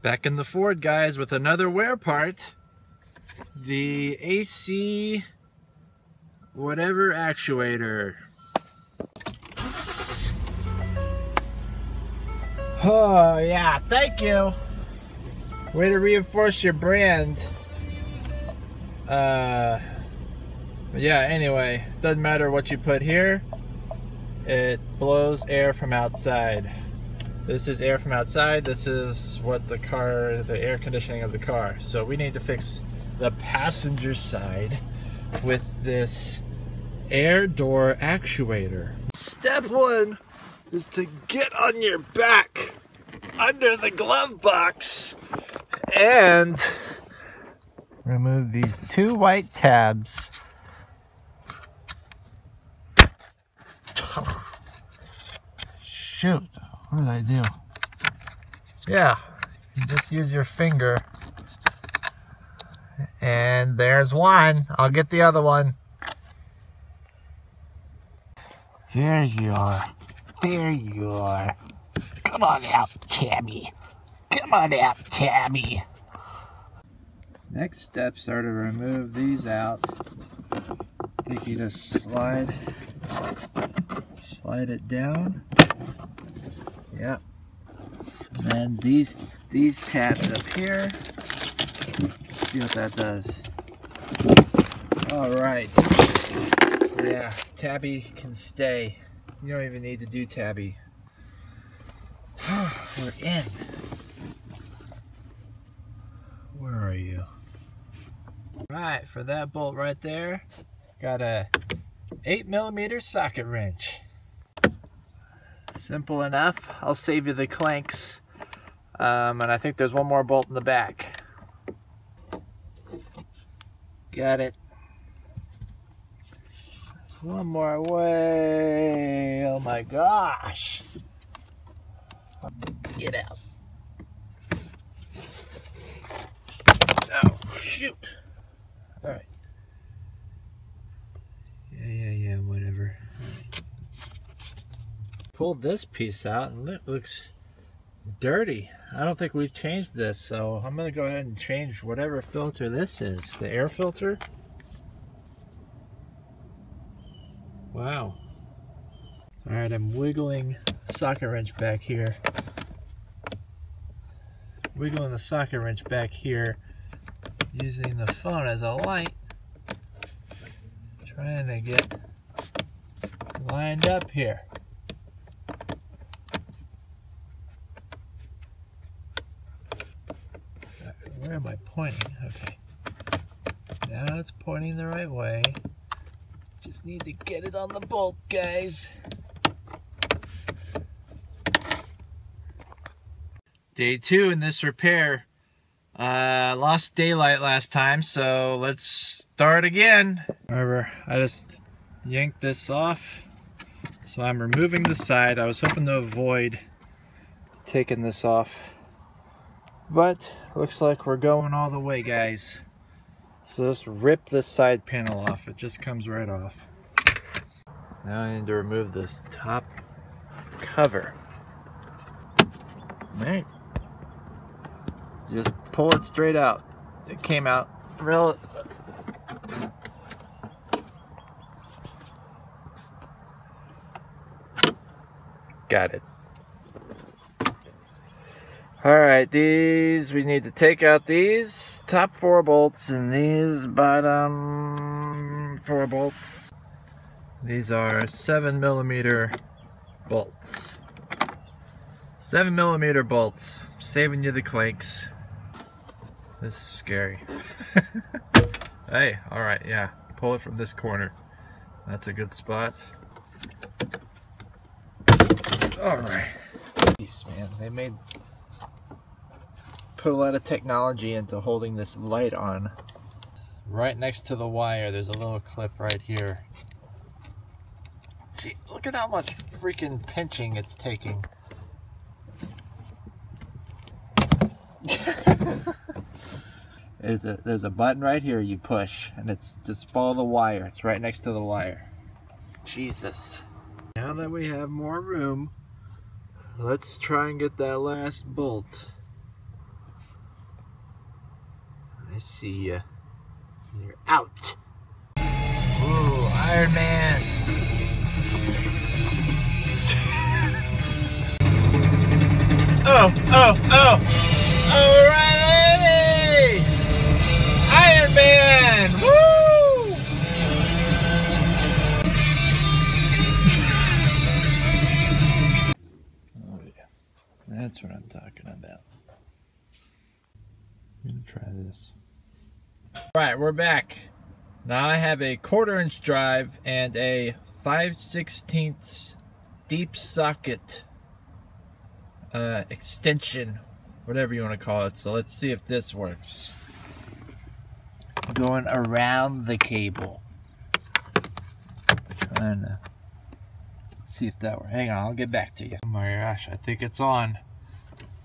Back in the Ford, guys, with another wear part. The AC whatever actuator. Oh yeah, thank you. Way to reinforce your brand. But yeah, anyway, doesn't matter what you put here, it blows air from outside. This is air from outside. This is what the air conditioning of the car. So we need to fix the passenger side with this air door actuator. Step one is to get on your back under the glove box and remove these two white tabs. Shoot. What did I do? Yeah, you just use your finger. And there's one. I'll get the other one. There you are. There you are. Come on out, Tabby. Come on out, Tabby. Next steps are to remove these out. I think you just slide it down. Yep. And then these tabs up here. Let's see what that does. All right. Yeah, Tabby can stay. You don't even need to do Tabby. We're in. Where are you? Right, for that bolt right there, got a 8mm socket wrench. Simple enough. I'll save you the clanks. And I think there's one more bolt in the back. Got it. One more way. Oh my gosh. Get out. Oh, shoot. All right. Yeah, whatever. Pulled this piece out and it looks dirty. I don't think we've changed this, so I'm gonna go ahead and change whatever filter this is. The air filter. Wow. All right, I'm wiggling the socket wrench back here. Wiggling the socket wrench back here using the phone as a light. Trying to get lined up here. Where am I pointing? Okay. Now it's pointing the right way. Just need to get it on the bolt, guys. Day 2 in this repair. Lost daylight last time, so let's start again. However, I just yanked this off. So I'm removing the side. I was hoping to avoid taking this off. But looks like we're going all the way, guys. So just rip this side panel off. It just comes right off. Now I need to remove this top cover. Alright. Just pull it straight out. It came out real. Got it. Alright, these, we need to take out these top 4 bolts and these bottom 4 bolts. These are 7mm bolts. 7mm bolts. Saving you the clanks. This is scary. Hey, alright, yeah. Pull it from this corner. That's a good spot. Alright. Jeez, man, they put a lot of technology into holding this light on. Right next to the wire, there's a little clip right here. See, look at how much freaking pinching it's taking. There's a button right here you push, and it's just follow the wire. It's right next to the wire. Jesus. Now that we have more room, let's try and get that last bolt. I see you. You're out. Ooh, Iron Man. Oh, oh, oh! Alrighty! Iron Man! Woo! Oh yeah, that's what I'm talking about. I'm gonna try this. Alright, we're back. Now I have a 1/4" drive and a 5/16 deep socket extension, whatever you want to call it. So let's see if this works. Going around the cable. Trying to see if that works. Hang on, I'll get back to you. Oh my gosh, I think it's on.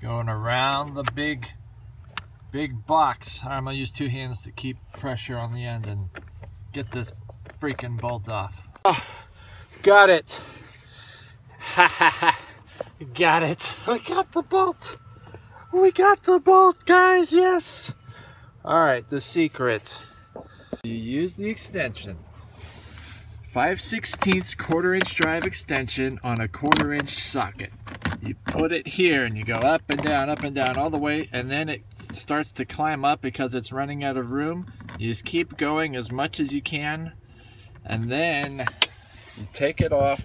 Going around the big box. I'm gonna use 2 hands to keep pressure on the end and get this freaking bolt off. Oh, got it. Ha ha ha. Got it. We got the bolt. We got the bolt, guys. Yes. All right, the secret. You use the extension. 5/16 1/4" drive extension on a 1/4" socket. You put it here and you go up and down all the way, and then it starts to climb up because it's running out of room. You just keep going as much as you can, and then you take it off,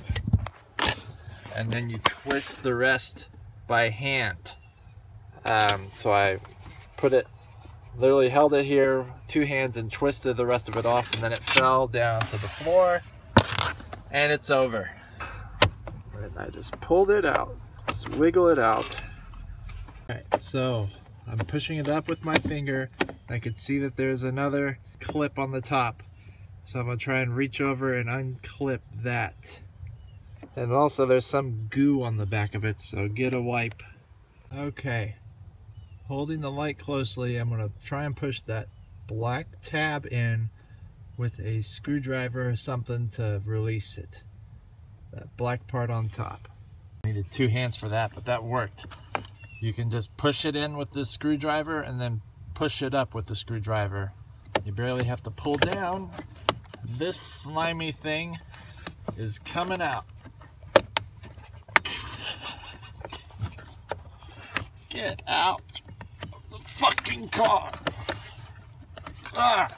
and then you twist the rest by hand. So I put it, literally held it here, 2 hands, and twisted the rest of it off, and then it fell down to the floor, and it's over. And I just pulled it out. Just wiggle it out. Alright, so I'm pushing it up with my finger. I can see that there's another clip on the top. So I'm going to try and reach over and unclip that. And also there's some goo on the back of it, so get a wipe. Okay. Holding the light closely, I'm going to try and push that black tab in with a screwdriver or something to release it. That black part on top. Needed 2 hands for that, but that worked. You can just push it in with the screwdriver and then push it up with the screwdriver. You barely have to pull down. This slimy thing is coming out. Get out of the fucking car. Ah.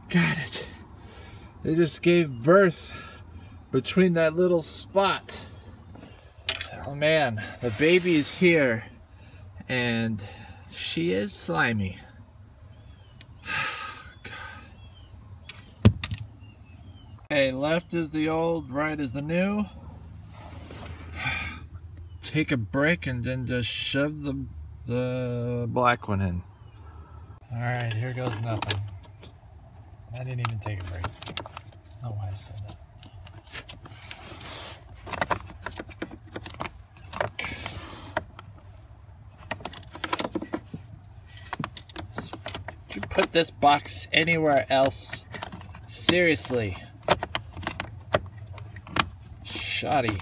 Got it. They just gave birth between that little spot. Oh man, the baby is here and she is slimy. Okay, left is the old, right is the new. Take a break and then just shove the black one in. Alright, here goes nothing. I didn't even take a break. I don't know why I said that. Would you put this box anywhere else? Seriously. Shoddy.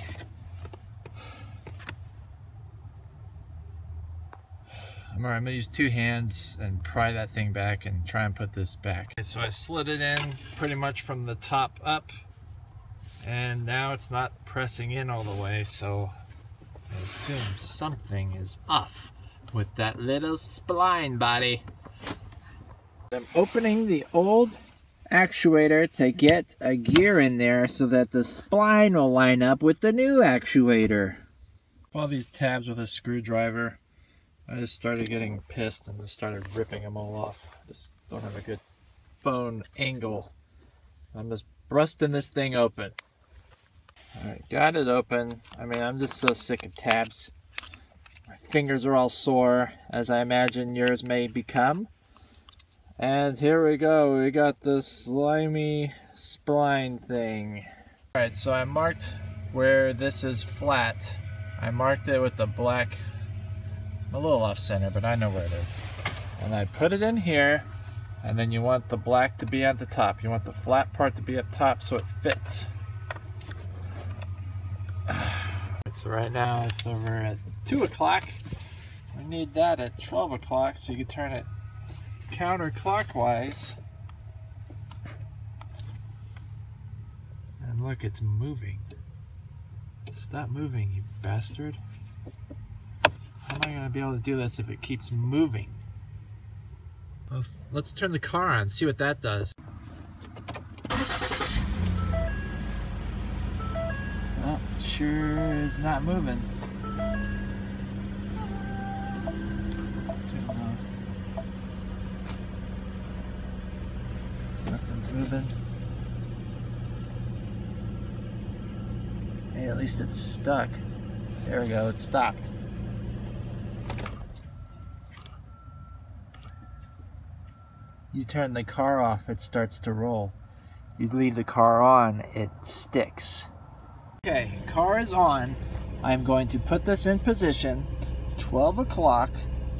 I'm gonna use 2 hands and pry that thing back and try and put this back. Okay, so I slid it in pretty much from the top up, and now it's not pressing in all the way, so I assume something is off with that little spline body. I'm opening the old actuator to get a gear in there so that the spline will line up with the new actuator. All these tabs with a screwdriver. I just started getting pissed and just started ripping them all off. Just don't have a good phone angle. I'm just busting this thing open. Alright, got it open. I mean, I'm just so sick of tabs. My fingers are all sore, as I imagine yours may become. And here we go, we got this slimy spline thing. Alright, so I marked where this is flat. I marked it with the black, a little off center, but I know where it is. And I put it in here, and then you want the black to be at the top. You want the flat part to be up top so it fits. So right now it's over at 2 o'clock. We need that at 12 o'clock so you can turn it counterclockwise. And look, it's moving. Stop moving, you bastard. How am I going to be able to do this if it keeps moving? Well, let's turn the car on, see what that does. Well, sure is not moving. Nothing's moving. Hey, at least it's stuck. There we go, it stopped. You turn the car off, it starts to roll. You leave the car on, it sticks. Okay, car is on. I'm going to put this in position, 12 o'clock.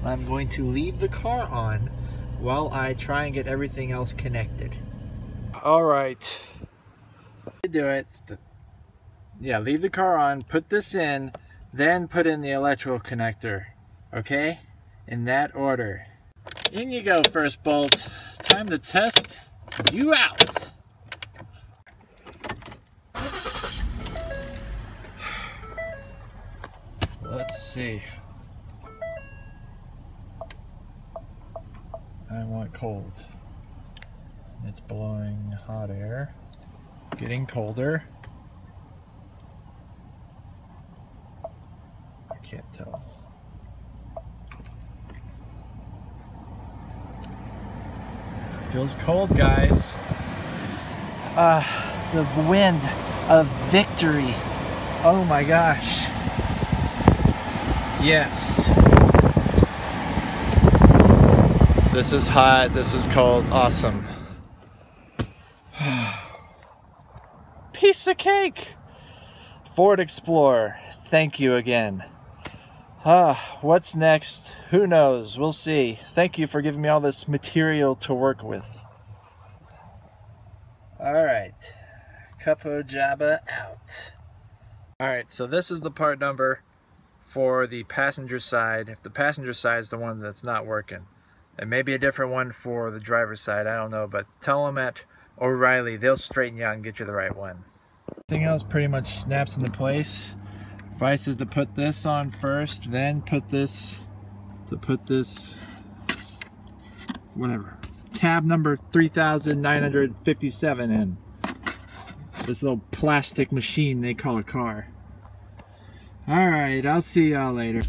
I'm going to leave the car on while I try and get everything else connected. All right. Do it. Yeah, leave the car on, put this in, then put in the electrical connector. Okay? In that order. In you go, first bolt. Time to test you out. Let's see. I want cold. It's blowing hot air. Getting colder. I can't tell. Feels cold, guys. The wind of victory. Oh my gosh. Yes. This is hot, this is cold, awesome. Piece of cake! Ford Explorer, thank you again. What's next? Who knows? We'll see. Thank you for giving me all this material to work with. Alright. Capo Jabba out. Alright, so this is the part number for the passenger side. If the passenger side is the one that's not working. It may be a different one for the driver's side, I don't know, but tell them at O'Reilly, they'll straighten you out and get you the right one. Everything else pretty much snaps into place. Advice is to put this on first, then put this, whatever, tab number 3957 in. This little plastic machine they call a car. Alright, I'll see y'all later.